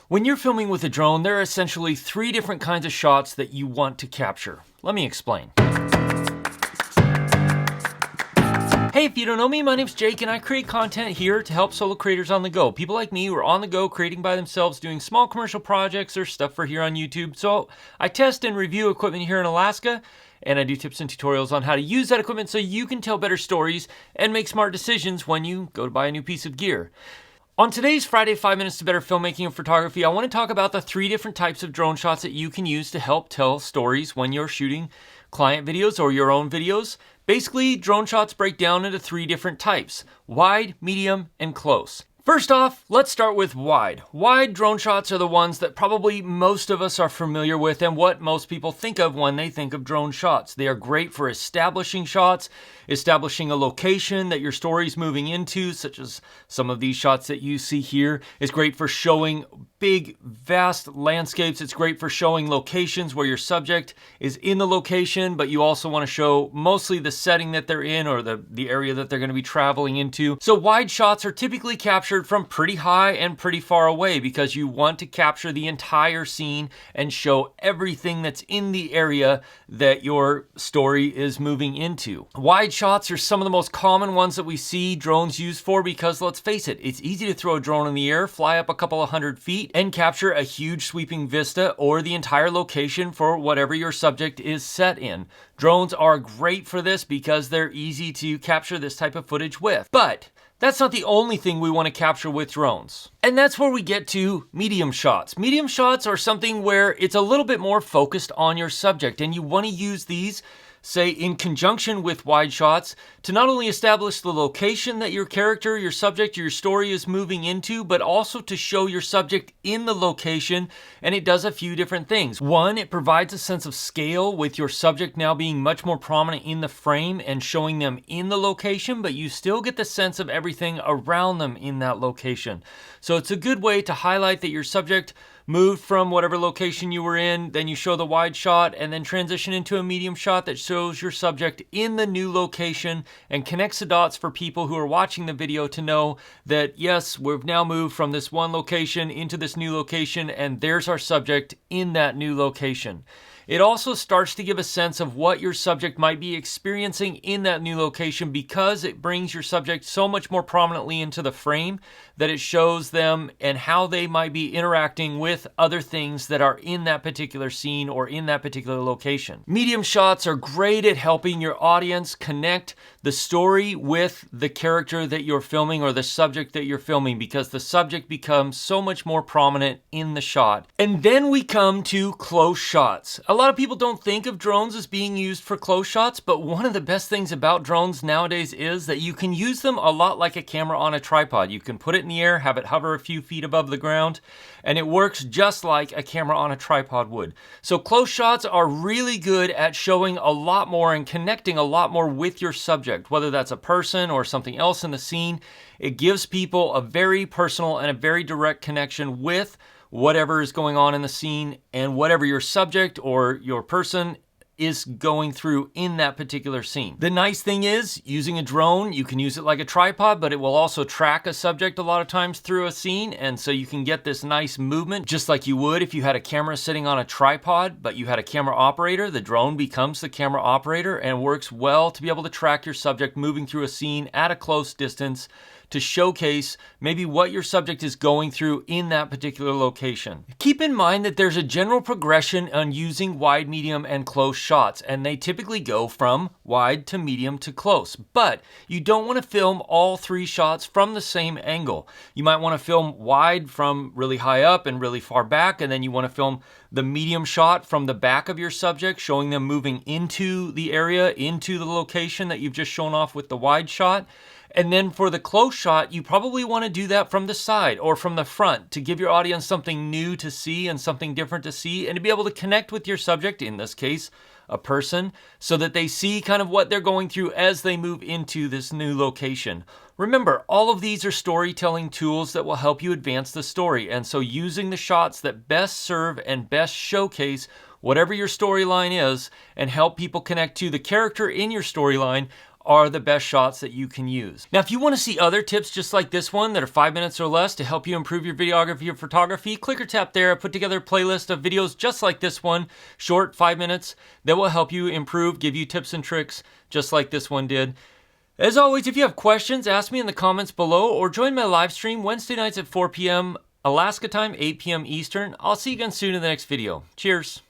When you're filming with a drone, there are essentially 3 different kinds of shots that you want to capture. Let me explain. Hey, if you don't know me, my name's Jake and I create content here to help solo creators on the go. People like me who are on the go creating by themselves, doing small commercial projects or stuff for here on YouTube. So I test and review equipment here in Alaska, and I do tips and tutorials on how to use that equipment so you can tell better stories and make smart decisions when you go to buy a new piece of gear. On today's Friday 5 Minutes to Better Filmmaking and Photography, I want to talk about the 3 different types of drone shots that you can use to help tell stories when you're shooting client videos or your own videos. Basically, drone shots break down into 3 different types: wide, medium, and close. First off, let's start with wide. Wide drone shots are the ones that probably most of us are familiar with and what most people think of when they think of drone shots. They are great for establishing shots, establishing a location that your story's moving into, such as some of these shots that you see here. It's great for showing big, vast landscapes. It's great for showing locations where your subject is in the location, but you also want to show mostly the setting that they're in or the area that they're going to be traveling into. So wide shots are typically captured from pretty high and pretty far away because you want to capture the entire scene and show everything that's in the area that your story is moving into. Wide shots are some of the most common ones that we see drones used for because, let's face it, it's easy to throw a drone in the air, fly up a couple of 100 feet, and capture a huge sweeping vista or the entire location for whatever your subject is set in. Drones are great for this because they're easy to capture this type of footage with. But that's not the only thing we want to capture with drones. And that's where we get to medium shots. Medium shots are something where it's a little bit more focused on your subject, and you want to use these, say, in conjunction with wide shots to not only establish the location that your character, your subject, your story is moving into, but also to show your subject in the location. And it does a few different things. One, it provides a sense of scale with your subject now being much more prominent in the frame and showing them in the location, but you still get the sense of everything around them in that location. So it's a good way to highlight that your subject moved from whatever location you were in, then you show the wide shot and then transition into a medium shot that shows your subject in the new location and connects the dots for people who are watching the video to know that, yes, we've now moved from this one location into this new location and there's our subject in that new location. It also starts to give a sense of what your subject might be experiencing in that new location because it brings your subject so much more prominently into the frame that it shows them and how they might be interacting with other things that are in that particular scene or in that particular location. Medium shots are great at helping your audience connect the story with the character that you're filming or the subject that you're filming because the subject becomes so much more prominent in the shot. And then we come to close shots. A lot of people don't think of drones as being used for close shots, but one of the best things about drones nowadays is that you can use them a lot like a camera on a tripod. You can put it in the air, have it hover a few feet above the ground, and it works just like a camera on a tripod would. So close shots are really good at showing a lot more and connecting a lot more with your subject, whether that's a person or something else in the scene. It gives people a very personal and a very direct connection with whatever is going on in the scene and whatever your subject or your person is going through in that particular scene. The nice thing is, using a drone, you can use it like a tripod, but it will also track a subject a lot of times through a scene, and so you can get this nice movement, just like you would if you had a camera sitting on a tripod, but you had a camera operator. The drone becomes the camera operator and works well to be able to track your subject moving through a scene at a close distance to showcase maybe what your subject is going through in that particular location. Keep in mind that there's a general progression on using wide, medium, and close shots, and they typically go from wide to medium to close. But you don't want to film all 3 shots from the same angle. You might want to film wide from really high up and really far back, and then you want to film the medium shot from the back of your subject, showing them moving into the area, into the location that you've just shown off with the wide shot. And then for the close shot, you probably want to do that from the side or from the front to give your audience something new to see and something different to see and to be able to connect with your subject, in this case, a person, so that they see kind of what they're going through as they move into this new location. Remember, all of these are storytelling tools that will help you advance the story. And so using the shots that best serve and best showcase whatever your storyline is and help people connect to the character in your storyline are the best shots that you can use. Now, if you want to see other tips just like this one that are 5 minutes or less to help you improve your videography or photography, click or tap there. I put together a playlist of videos just like this one, short 5 minutes, that will help you improve, give you tips and tricks just like this one did. As always, if you have questions, ask me in the comments below or join my live stream Wednesday nights at 4 p.m. Alaska time, 8 p.m. Eastern. I'll see you again soon in the next video. Cheers.